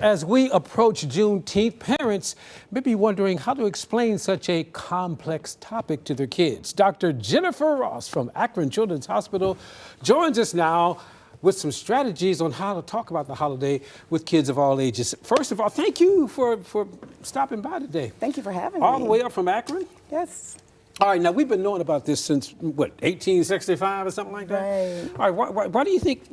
As we approach Juneteenth, parents may be wondering how to explain such a complex topic to their kids. Dr. Jennifer Ross from Akron Children's Hospital joins us now with some strategies on how to talk about the holiday with kids of all ages. First of all, thank you for stopping by today. Thank you for having me. All the way up from Akron? Yes. All right, now we've been knowing about this since, what, 1865 or something like that? Right. All right, why do you think,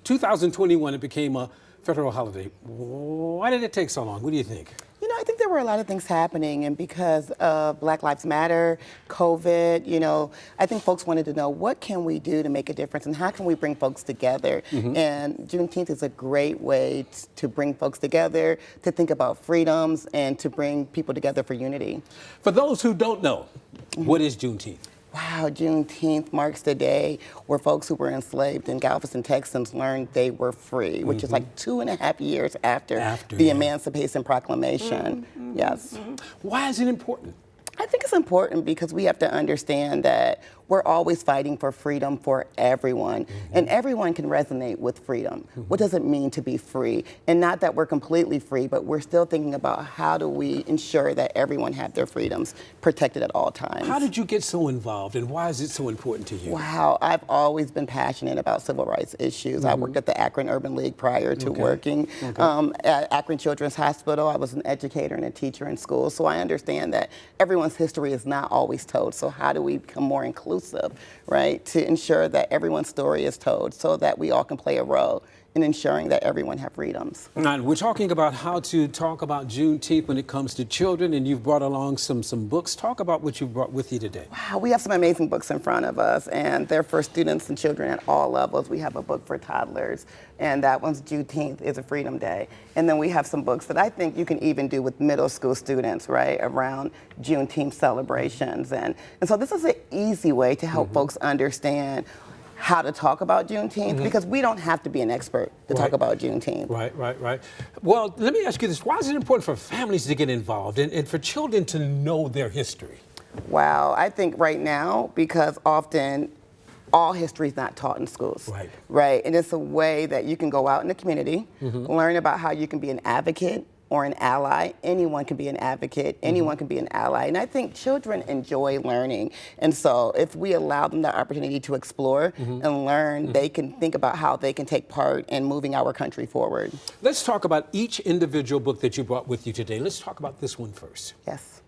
2021 it became a federal holiday? Why did it take so long? What do you think? I think there were a lot of things happening, and because of Black Lives Matter, COVID, I think folks wanted to know what can we do to make a difference and how can we bring folks together. And Juneteenth is a great way to bring folks together, to think about freedoms, and to bring people together for unity. For those who don't know, what is Juneteenth? Wow, Juneteenth marks the day where folks who were enslaved in Galveston, Texas learned they were free, which is like 2.5 years after the Emancipation Proclamation. Yes. Why is it important? I think it's important because we have to understand that we're always fighting for freedom for everyone, and everyone can resonate with freedom. What does it mean to be free? And not that we're completely free, but we're still thinking about how do we ensure that everyone have their freedoms protected at all times. How did you get so involved, and why is it so important to you? Wow, I've always been passionate about civil rights issues. I worked at the Akron Urban League prior to working at Akron Children's Hospital. I was an educator and a teacher in school, so I understand that everyone's history is not always told. So how do we become more inclusive, right, to ensure that everyone's story is told so that we all can play a role in ensuring that everyone have freedoms. Now, we're talking about how to talk about Juneteenth when it comes to children, and you've brought along some books. Talk about what you brought with you today. Wow, we have some amazing books in front of us, and they're for students and children at all levels. We have a book for toddlers, and that one's Juneteenth is a Freedom Day. And then we have some books that I think you can even do with middle school students, right, around Juneteenth celebrations. And so this is an easy way to help folks understand how to talk about Juneteenth, because we don't have to be an expert to talk about Juneteenth. Right. Well, let me ask you this. Why is it important for families to get involved and for children to know their history? Wow, I think right now, because often all history is not taught in schools. Right. And it's a way that you can go out in the community, learn about how you can be an advocate or an ally. Anyone can be an advocate, anyone can be an ally. And I think children enjoy learning. And so if we allow them the opportunity to explore and learn, they can think about how they can take part in moving our country forward. Let's talk about each individual book that you brought with you today. Let's talk about this one first. Yes.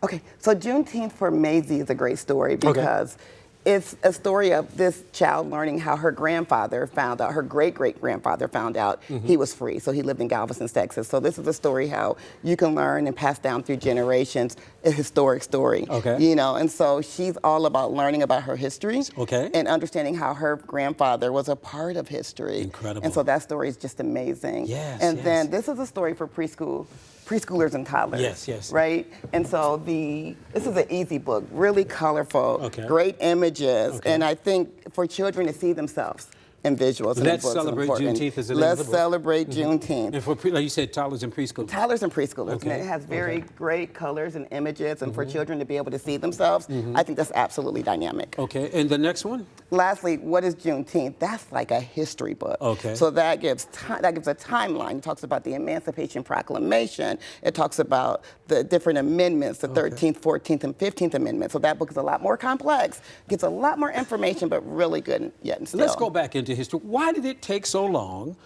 Okay, so Juneteenth for Maisie is a great story because it's a story of this child learning how her grandfather found out, her great-great-grandfather found out he was free. So he lived in Galveston, Texas. So this is a story how you can learn and pass down through generations a historic story. And so she's all about learning about her history and understanding how her grandfather was a part of history. Incredible. And so that story is just amazing. Then this is a story for preschoolers and toddlers. Right? And so this is an easy book, really colorful, great images, and I think for children to see themselves in visuals. Let's celebrate Juneteenth as a Let's celebrate Juneteenth. And for, like you said, toddlers and preschoolers. Toddlers and preschoolers. And it has very great colors and images, and for children to be able to see themselves, I think that's absolutely dynamic. And the next one? Lastly, what is Juneteenth? That's like a history book. So that gives a timeline. It talks about the Emancipation Proclamation. It talks about the different amendments, the 13th, 14th, and 15th Amendment. So that book is a lot more complex, gets a lot more information, but really good yet and still. Let's go back into history. Why did it take so long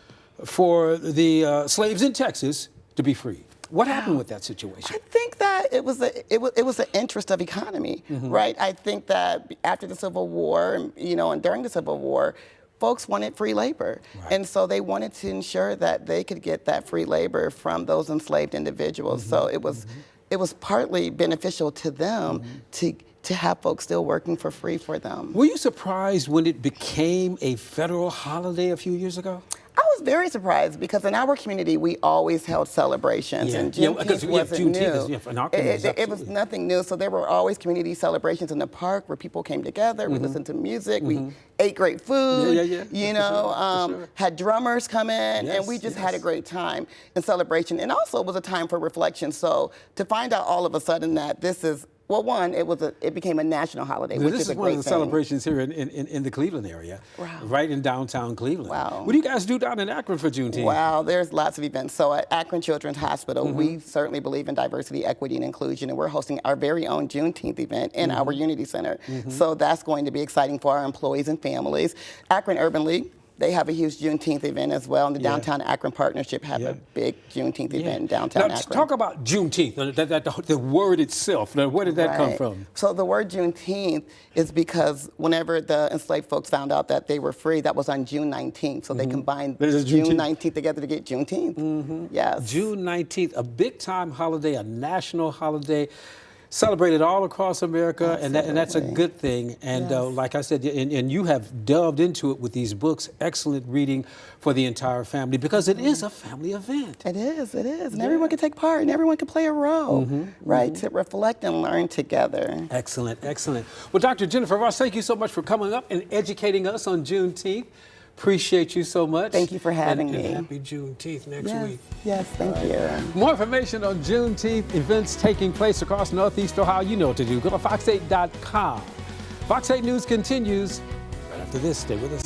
for the slaves in Texas to be free? What happened with that situation? I think that it was an interest of economy, right? I think that after the Civil War, and during the Civil War, folks wanted free labor. And so they wanted to ensure that they could get that free labor from those enslaved individuals. So it was partly beneficial to them to have folks still working for free for them. Were you surprised when it became a federal holiday a few years ago? I was very surprised because in our community, we always held celebrations, and Juneteenth wasn't new. It was nothing new, so there were always community celebrations in the park where people came together, we listened to music, we ate great food, had drummers come in, and we just had a great time in celebration. And also it was a time for reflection, so to find out all of a sudden that this is Well, one, it became a national holiday, which This is a is one of great the thing. celebrations here in the Cleveland area, Wow. right in downtown Cleveland. Wow. What do you guys do down in Akron for Juneteenth? Wow, there's lots of events. So at Akron Children's Hospital, we certainly believe in diversity, equity, and inclusion, and we're hosting our very own Juneteenth event in our Unity Center. So that's going to be exciting for our employees and families. Akron Urban League, they have a huge Juneteenth event as well, and the Downtown Akron Partnership have a big Juneteenth event in downtown Now, Akron. talk about Juneteenth, the word itself. Now, where did that come Right. from? So the word Juneteenth is because whenever the enslaved folks found out that they were free, that was on June 19th. So they combined There's a June Juneteenth. 19th together to get Juneteenth. Yes. June 19th, a big time holiday, a national holiday, celebrated all across America, and that's a Absolutely. good thing. And Yes. like I said, and you have delved into it with these books, excellent reading for the entire family, because it is a family event. It is. And everyone can take part and everyone can play a role, right, to reflect and learn together. Excellent, excellent. Well, Dr. Jennifer Ross, thank you so much for coming up and educating us on Juneteenth. Appreciate you so much. Thank you for having and me. Happy Juneteenth next Yes, week. yes, thank you. More information on Juneteenth events taking place across Northeast Ohio, you know what to do. Go to fox8.com. Fox 8 News continues right after this. Stay with us.